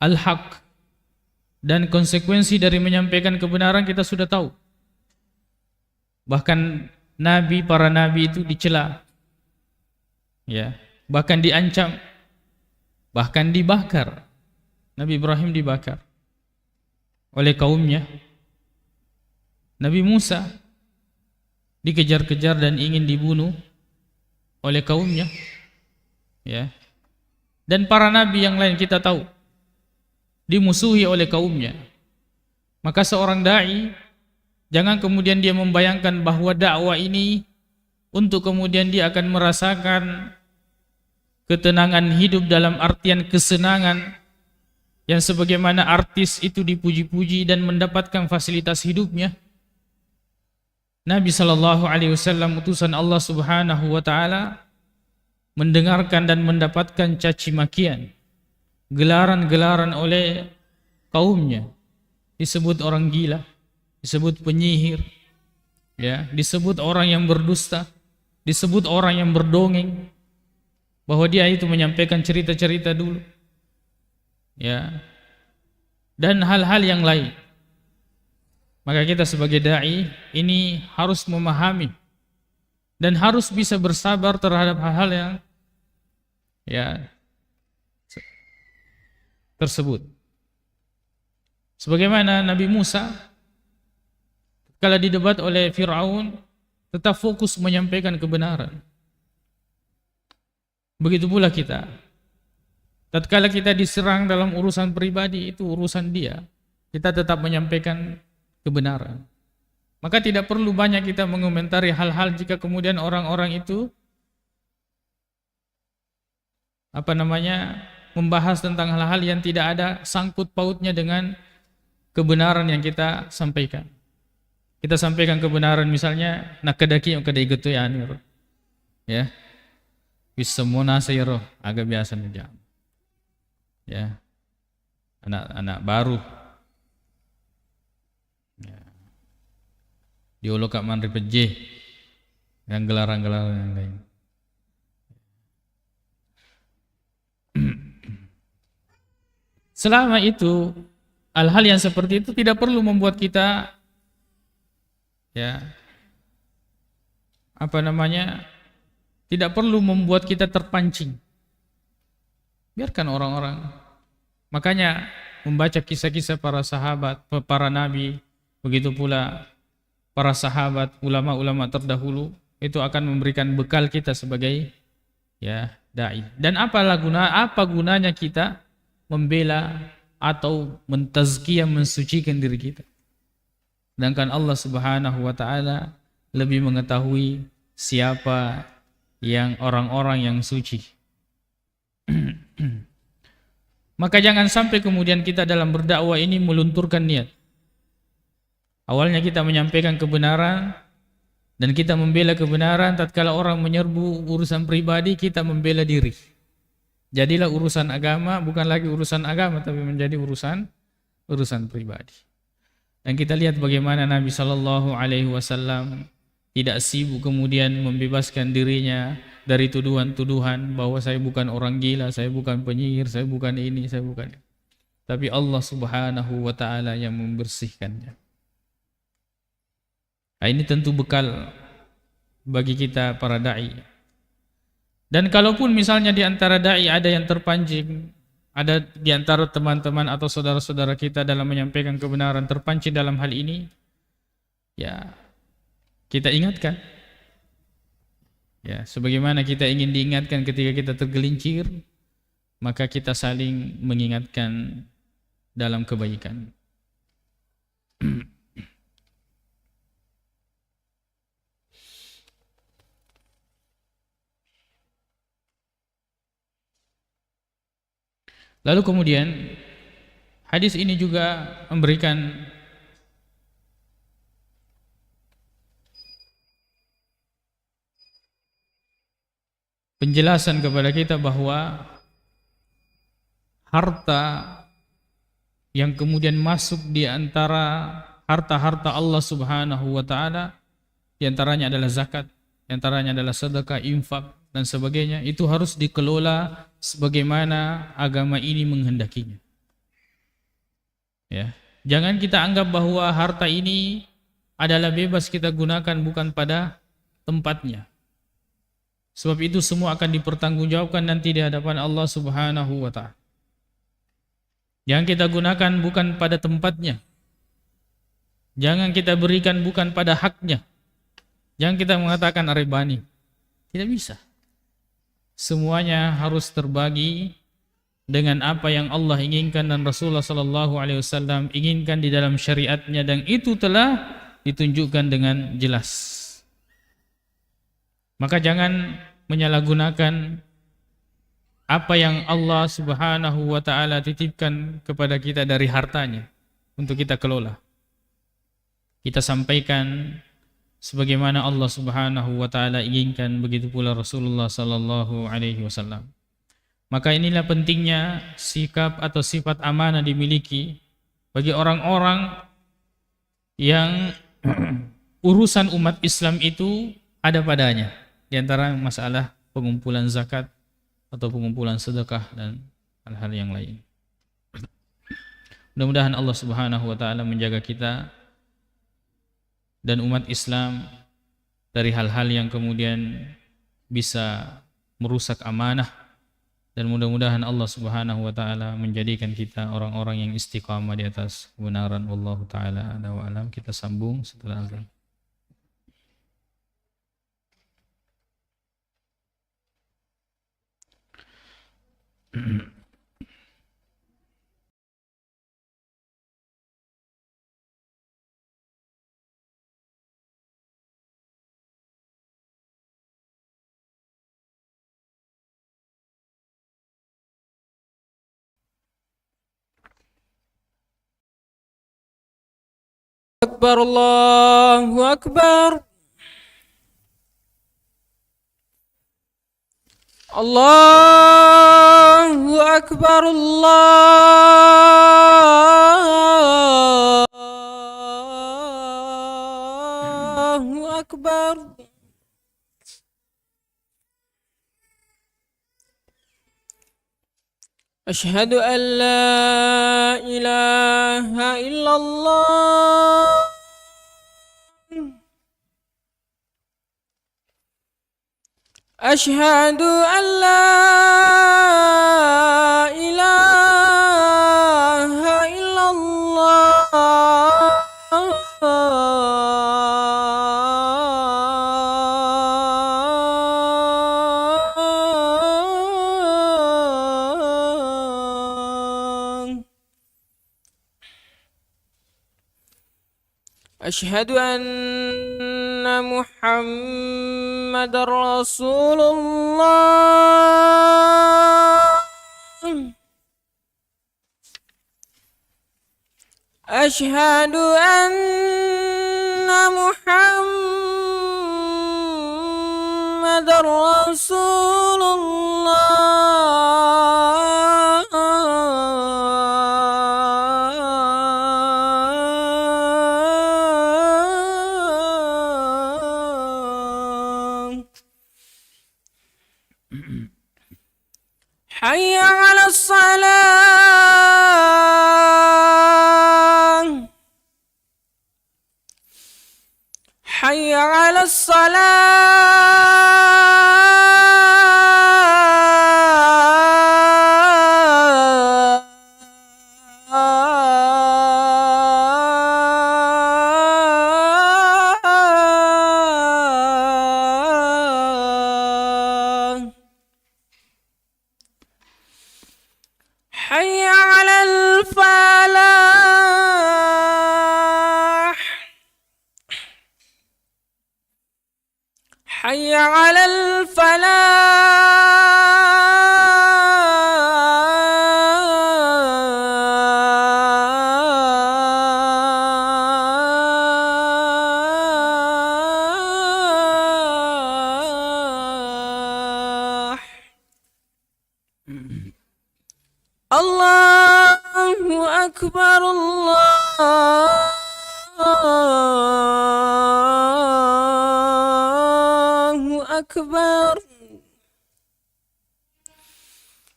al-haq, dan konsekuensi dari menyampaikan kebenaran kita sudah tahu. Bahkan para nabi itu dicela, ya, bahkan diancam, bahkan dibakar. Nabi Ibrahim dibakar oleh kaumnya. Nabi Musa dikejar-kejar dan ingin dibunuh oleh kaumnya, ya. Dan para nabi yang lain kita tahu dimusuhi oleh kaumnya. Maka seorang dai jangan kemudian dia membayangkan bahwa dakwah ini untuk kemudian dia akan merasakan ketenangan hidup dalam artian kesenangan yang sebagaimana artis itu dipuji-puji dan mendapatkan fasilitas hidupnya. Nabi SAW utusan Allah Subhanahu wa taala mendengarkan dan mendapatkan caci makian, gelaran-gelaran oleh kaumnya, disebut orang gila, disebut penyihir, ya, disebut orang yang berdusta, disebut orang yang berdongeng, bahwa dia itu menyampaikan cerita-cerita dulu, ya, dan hal-hal yang lain. Maka kita sebagai dai ini harus memahami dan harus bisa bersabar terhadap hal-hal yang, ya, tersebut. Sebagaimana Nabi Musa kala didebat oleh Fir'aun tetap fokus menyampaikan kebenaran. Begitu pula kita. Tatkala kita diserang dalam urusan pribadi, itu urusan dia, kita tetap menyampaikan kebenaran. Maka tidak perlu banyak kita mengomentari hal-hal jika kemudian orang-orang itu membahas tentang hal-hal yang tidak ada sangkut pautnya dengan kebenaran yang kita sampaikan. Kita sampaikan kebenaran misalnya nak kedaki yang kedai gitu ya. Wis semua nasiro agak biasa nih ya. Anak-anak baru ya. Diolo kak man ripeje yang gelaran-gelaran yang lain. Selama itu hal-hal yang seperti itu tidak perlu membuat kita ya tidak perlu membuat kita terpancing. Biarkan orang-orang. Makanya membaca kisah-kisah para sahabat, para nabi, begitu pula para sahabat, ulama-ulama terdahulu itu akan memberikan bekal kita sebagai ya dai. Dan apa gunanya kita membela atau mentazkiyah, mensucikan diri kita. Sedangkan Allah Subhanahu wa taala lebih mengetahui siapa yang orang-orang yang suci. Maka jangan sampai kemudian kita dalam berdakwah ini melunturkan niat. Awalnya kita menyampaikan kebenaran dan kita membela kebenaran, tatkala orang menyerbu urusan pribadi kita membela diri. Jadilah urusan agama bukan lagi urusan agama tapi menjadi urusan pribadi. Dan kita lihat bagaimana Nabi Shallallahu Alaihi Wasallam tidak sibuk kemudian membebaskan dirinya dari tuduhan-tuduhan bahwa saya bukan orang gila, saya bukan penyihir, saya bukan ini, saya bukan itu. Tapi Allah Subhanahu wa taala yang membersihkannya. Nah, ini tentu bekal bagi kita para dai. Dan kalaupun misalnya di antara dai ada yang terpancing, ada di antara teman-teman atau saudara-saudara kita dalam menyampaikan kebenaran terpancing dalam hal ini, ya kita ingatkan. Ya, sebagaimana kita ingin diingatkan ketika kita tergelincir, maka kita saling mengingatkan dalam kebaikan. Lalu kemudian hadis ini juga memberikan penjelasan kepada kita bahwa harta yang kemudian masuk di antara harta-harta Allah Subhanahu wa taala, di antaranya adalah zakat, di antaranya adalah sedekah, infak dan sebagainya, itu harus dikelola sebagaimana agama ini menghendakinya. Ya, jangan kita anggap bahwa harta ini adalah bebas kita gunakan bukan pada tempatnya. Sebab itu semua akan dipertanggungjawabkan nanti di hadapan Allah Subhanahu wa taala. Yang kita gunakan bukan pada tempatnya. Jangan kita berikan bukan pada haknya. Jangan kita mengatakan arebani. Tidak bisa. Semuanya harus terbagi dengan apa yang Allah inginkan dan Rasulullah sallallahu alaihi wasallam inginkan di dalam syariatnya, dan itu telah ditunjukkan dengan jelas. Maka jangan menyalahgunakan apa yang Allah Subhanahu wa taala titipkan kepada kita dari hartanya untuk kita kelola. Kita sampaikan sebagaimana Allah Subhanahu wa taala inginkan, begitu pula Rasulullah sallallahu alaihi wasallam. Maka inilah pentingnya sikap atau sifat amanah dimiliki bagi orang-orang yang urusan umat Islam itu ada padanya, di antara masalah pengumpulan zakat atau pengumpulan sedekah dan hal-hal yang lain. Mudah-mudahan Allah Subhanahu wa taala menjaga kita dan umat Islam dari hal-hal yang kemudian bisa merusak amanah, dan mudah-mudahan Allah Subhanahu wa taala menjadikan kita orang-orang yang istiqamah di atas kebenaran. Wallahu taala a'la wa alam. Kita sambung setelah azan. أكبر الله أكبر الله أكبر الله أكبر أشهد أن لا إله إلا الله أشهد أن لا إله إلا الله أشهد أن محمد رسول الله أشهد أن محمد رسول الله حي على الصلاة حي على الصلاة حي على الفلاح حي على الفلاح الله أكبر الله أكبر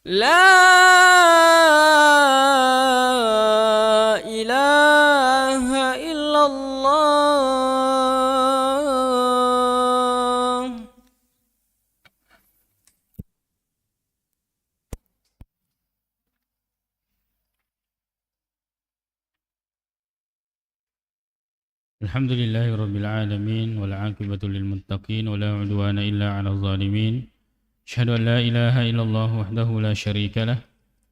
لا إله إلا الله Alhamdulillahi rabbil alamin wal aqibatu lil muttaqin wa la udwana illa 'alal zalimin. Asyhadu an la ilaha illallah wahdahu la syarika lah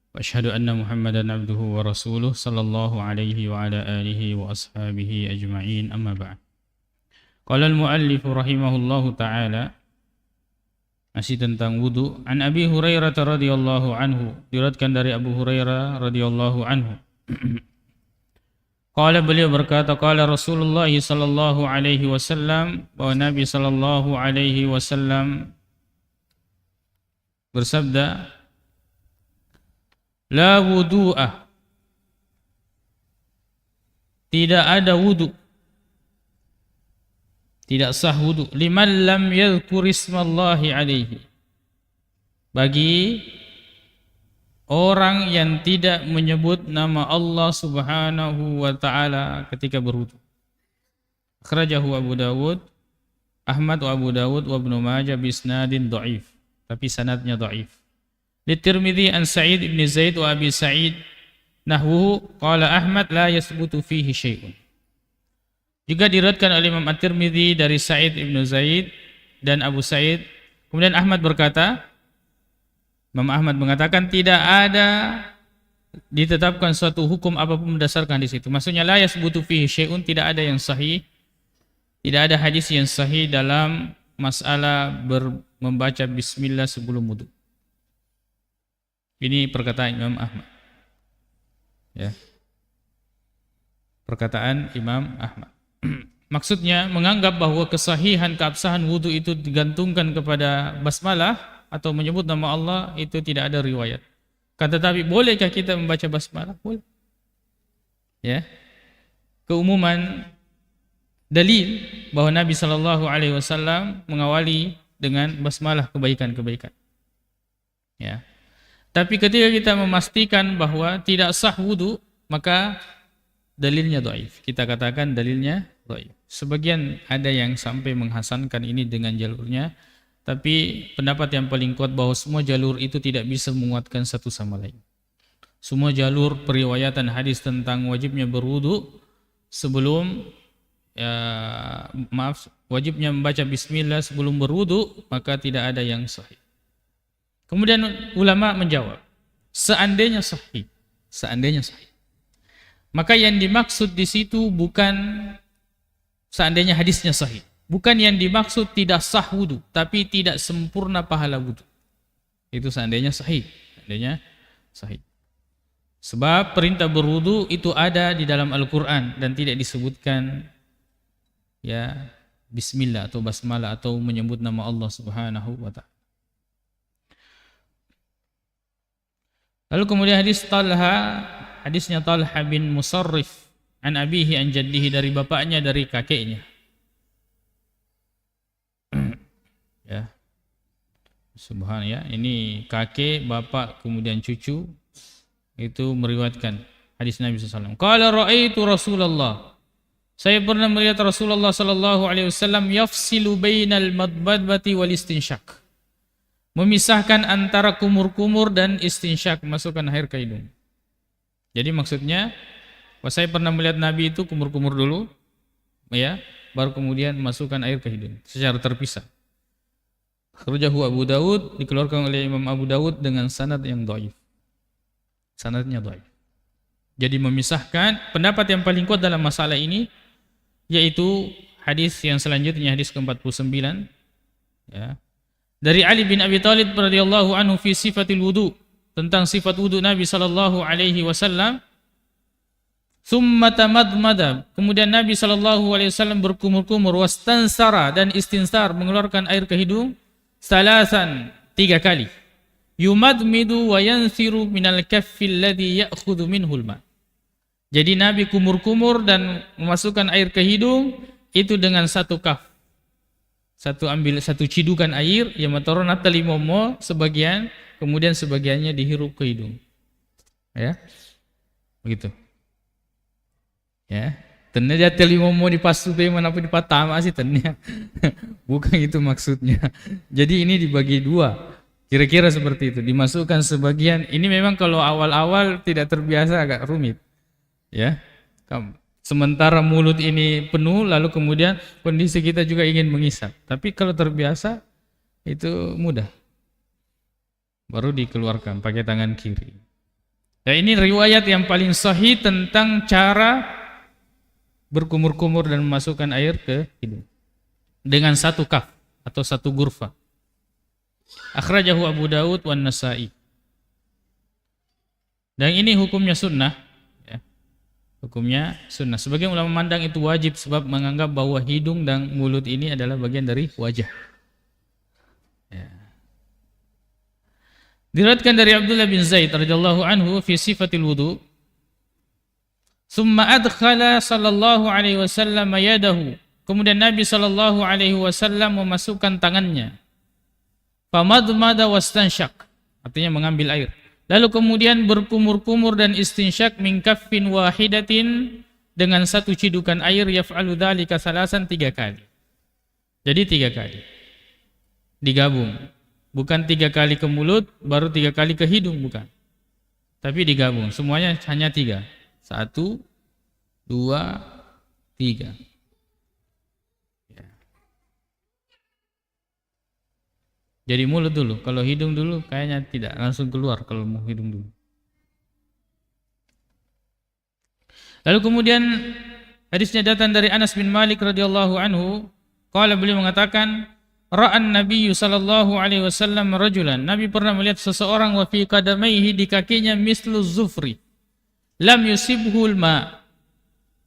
wa asyhadu anna Muhammadan abduhu wa rasuluh sallallahu alaihi wa ala alihi wa ashabihi ajma'in, amma ba'd. Qala al-muallif rahimahullahu ta'ala, masih tentang wudu. An Abi Hurairah radhiyallahu anhu, diriwayatkan dari Abu Hurairah radhiyallahu anhu. Qala, beliau berkata, qala Rasulullah sallallahu alaihi wasallam, bahwa Nabi sallallahu alaihi wasallam bersabda, la wudu'ah, tidak ada wudu, tidak sah wudu, liman lam yadhkur ismallahi alaihi, bagi orang yang tidak menyebut nama Allah subhanahu wa ta'ala ketika berwudu. Akhrajahu Abu Dawud, Ahmad wa Abu Dawud wa Ibnu Majah bisnadin dhaif, tapi sanadnya dhaif. Li Tirmidzi an Sa'id ibn Zaid wa Abi Sa'id nahwuhu, qala Ahmad la yasbutu fihi syai'un. Juga diriwayatkan oleh Imam At-Tirmidzi dari Sa'id ibn Zaid dan Abu Sa'id. Kemudian Ahmad berkata, Imam Ahmad mengatakan tidak ada ditetapkan suatu hukum apapun berdasarkan di situ. Maksudnya la yasbutu fihi syai'un, tidak ada yang sahih, tidak ada hadis yang sahih dalam masalah membaca bismillah sebelum wudu. Ini perkataan Imam Ahmad. Ya. Perkataan Imam Ahmad. Maksudnya menganggap bahwa kesahihan, keabsahan wudu itu digantungkan kepada basmalah atau menyebut nama Allah, itu tidak ada riwayat. Kan tetapi bolehkah kita membaca basmalah? Boleh. Ya. Keumuman dalil bahwa Nabi sallallahu alaihi wasallam mengawali dengan basmalah kebaikan-kebaikan. Ya. Tapi ketika kita memastikan bahwa tidak sah wudu, maka dalilnya dhaif. Kita katakan dalilnya dhaif. Sebagian ada yang sampai menghasankan ini dengan jalurnya, tapi pendapat yang paling kuat bahwa semua jalur itu tidak bisa menguatkan satu sama lain. Semua jalur periwayatan hadis tentang wajibnya berwudu sebelum wajibnya membaca bismillah sebelum berwudu, maka tidak ada yang sahih. Kemudian ulama menjawab, seandainya sahih, maka yang dimaksud di situ bukan seandainya hadisnya sahih, bukan yang dimaksud tidak sah wudu, tapi tidak sempurna pahala wudu. Itu seandainya sahih, Sebab perintah berwudu itu ada di dalam Al-Quran dan tidak disebutkan ya bismillah atau basmalah atau menyebut nama Allah Subhanahu wa ta'ala. Lalu kemudian hadisnya Talha bin Musarrif an abihi an jaddihi, dari bapaknya dari kakeknya. Ya. Subhanallah, ya. Ini kakek, bapak, kemudian cucu itu meriwayatkan hadis Nabi SAW. Qala ra'aitu Rasulullah. Saya pernah melihat Rasulullah sallallahu alaihi wasallam yafsilu bainal madbadbati wal istinshaq. Memisahkan antara kumur-kumur dan istinsyak, masukkan air ke hidung. Jadi maksudnya, saya pernah melihat Nabi itu kumur-kumur dulu, ya, baru kemudian masukkan air ke hidung secara terpisah. Akhrajahu Abu Dawud, dikeluarkan oleh Imam Abu Dawud dengan sanad yang dhaif. Sanadnya dhaif. Jadi memisahkan, pendapat yang paling kuat dalam masalah ini yaitu hadis yang selanjutnya, hadis ke-49, ya. Dari Ali bin Abi Thalib radhiyallahu anhu fi sifatil wudu, tentang sifat wudu Nabi sallallahu alaihi wasallam. Tsumma tamadmada, kemudian Nabi sallallahu alaihi wasallam berkumur-kumur, wastansara, dan istinsar, mengeluarkan air ke hidung, salasan, 3 kali. Yumadmidu wa yansiru minal kaffi alladhi ya'khudhu minhul ma. Jadi Nabi kumur-kumur dan memasukkan air ke hidung itu dengan satu kaf. Ambil satu cidukan air, yang mataronata limomo sebagian, kemudian sebagiannya dihirup ke hidung. Ya. Begitu. Ya. Ternyata telimomo di pasu teh manapun di patama sih ternyata. Bukan itu maksudnya. Jadi ini dibagi 2. Kira-kira seperti itu. Dimasukkan sebagian. Ini memang kalau awal-awal tidak terbiasa agak rumit. Ya. Sementara mulut ini penuh, lalu kemudian kondisi kita juga ingin mengisap. Tapi kalau terbiasa, itu mudah. Baru dikeluarkan pakai tangan kiri. Nah, ini riwayat yang paling sahih tentang cara berkumur-kumur dan memasukkan air ke hidung. Dengan satu kaf atau satu gurfa. Akhrajahu Abu Dawud wan Nasa'i. Dan ini hukumnya sunnah. Hukumnya sunnah. Sebagian ulama memandang itu wajib sebab menganggap bahwa hidung dan mulut ini adalah bagian dari wajah. Ya. Diriwayatkan dari Abdullah bin Zaid radhiyallahu anhu fi sifatil wudu. Tsumma adkhala sallallahu alaihi wasallam yadahu. Kemudian Nabi sallallahu alaihi wasallam memasukkan tangannya. Famadmada wastanshaq. Artinya mengambil air. Lalu kemudian berkumur-kumur dan istinsyak min kaffin wahidatin, dengan satu cidukan air, yaf'alu dzalika salasan, 3 kali. Jadi 3 kali. Digabung. Bukan 3 kali ke mulut, baru 3 kali ke hidung, bukan. Tapi digabung. Semuanya hanya 3. 1, 2, 3. Jadi mulut dulu, kalau hidung dulu kayaknya tidak langsung keluar kalau mau hidung dulu. Lalu kemudian hadisnya datang dari Anas bin Malik radhiyallahu anhu, qala, beliau mengatakan, ra'an Nabi sallallahu alaihi wasallam rajulan, Nabi pernah melihat seseorang, wa fi qadamaihi, di kakinya mislu zufri, lam yusibhul ma,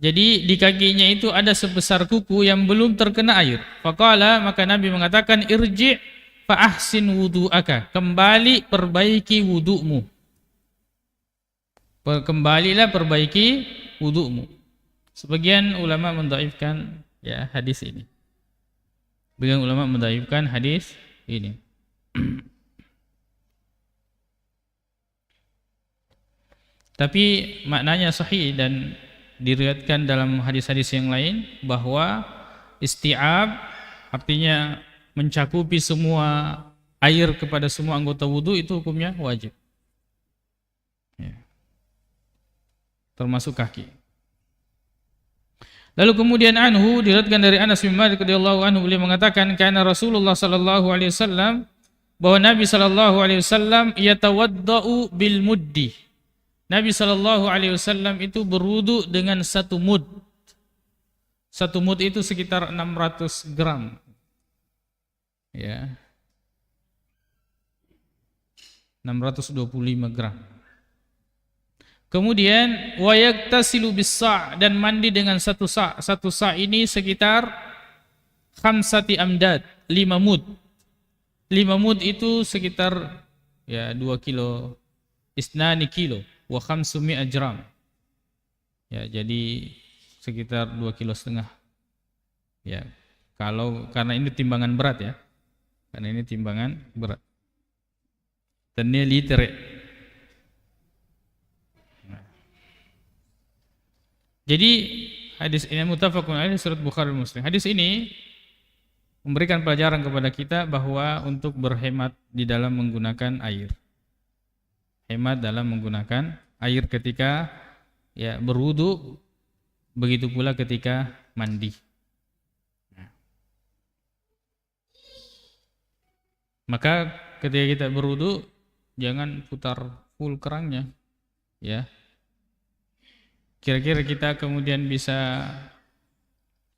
Jadi di kakinya itu ada sebesar kuku yang belum terkena air. Faqala, maka Nabi mengatakan, irji' fa ahsin wudu'aka. Kembali perbaiki wudu'mu. Kembalilah perbaiki wudu'mu. Sebagian ulama mendhaifkan ya hadis ini. Sebagian ulama mendhaifkan hadis ini. Tapi maknanya sahih dan diriwayatkan dalam hadis-hadis yang lain bahwa isti'ab artinya mencakupi semua air kepada semua anggota wudu itu hukumnya wajib. Ya. Termasuk kaki. Lalu kemudian anhu diriwayatkan dari Anas bin Malik radhiyallahu anhu, beliau mengatakan kana Rasulullah sallallahu alaihi wasallam, bahwa Nabi sallallahu alaihi wasallam yatawaddau bil muddi. Nabi sallallahu alaihi wasallam itu berwudu dengan satu mud. Satu mud itu sekitar 600 gram. Ya. 625 gram. Kemudian wa yaktasilu bis-sa' dan mandi dengan satu sa'. Satu sa' ini sekitar khamsati amdad, 5 mud. 5 mud itu sekitar ya 2 kilo, isnani kilo wa 500 gram. Ya, jadi sekitar 2,5 kilo. Ya. Karena ini timbangan berat ya. Karena ini timbangan berat. Dan ini liter. Jadi hadis ini muttafaqun alaih, surat Bukhari Muslim. Hadis ini memberikan pelajaran kepada kita bahwa untuk berhemat di dalam menggunakan air. Hemat dalam menggunakan air ketika ya berwudu, begitu pula ketika mandi. Maka ketika kita berwudu jangan putar full kerangnya, ya. Kira-kira kita kemudian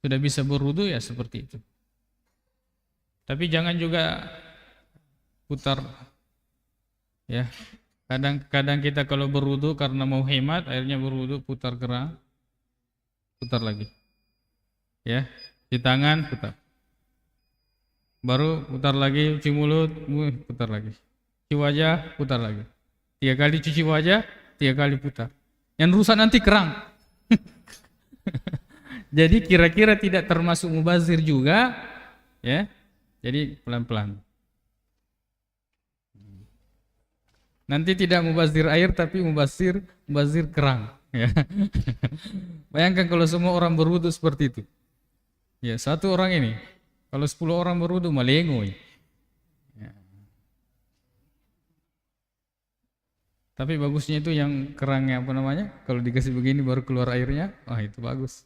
sudah bisa berwudu ya seperti itu. Tapi jangan juga putar, ya. Kadang kita kalau berwudu karena mau hemat, akhirnya berwudu putar kerang, putar lagi, ya. Di tangan putar, baru putar lagi, cuci mulut, putar lagi, cuci wajah, putar lagi, 3 kali cuci wajah, 3 kali putar. Yang rusak nanti kerang. Jadi kira-kira tidak termasuk mubazir juga, ya. Jadi pelan-pelan. Nanti tidak mubazir air tapi mubazir kerang, ya. Bayangkan kalau semua orang berwudu seperti itu. Ya, satu orang ini, kalau 10 orang berwudu malengoy. Ya. Tapi bagusnya itu yang kerangnya apa namanya? Kalau dikasih begini baru keluar airnya, itu bagus.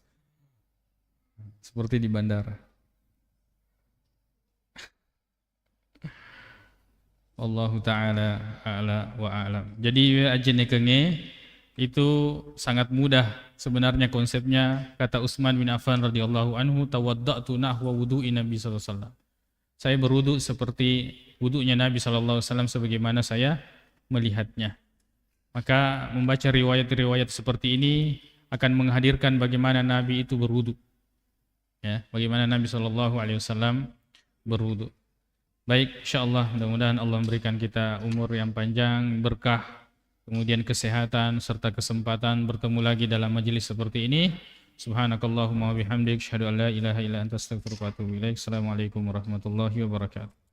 Seperti di bandara. Wallahu ta'ala a'la wa a'lam. Jadi ajen nekenge itu sangat mudah sebenarnya konsepnya. Kata Utsman bin Affan radhiyallahu anhu, tawadda'tu nahwa wudu'i Nabi sallallahu alaihi wasallam. Saya berwudu seperti wudunya Nabi sallallahu alaihi wasallam sebagaimana saya melihatnya. Maka membaca riwayat-riwayat seperti ini akan menghadirkan bagaimana Nabi itu berwudu. Ya, bagaimana Nabi sallallahu alaihi wasallam berwudu. Baik, insyaallah mudah-mudahan Allah memberikan kita umur yang panjang, berkah, kemudian kesehatan serta kesempatan bertemu lagi dalam majelis seperti ini. Subhanakallahumma wa bihamdik, asyhadu an la ilaha illa anta, astaghfiruka wa atubu ilaik. Assalamualaikum warahmatullahi wabarakatuh.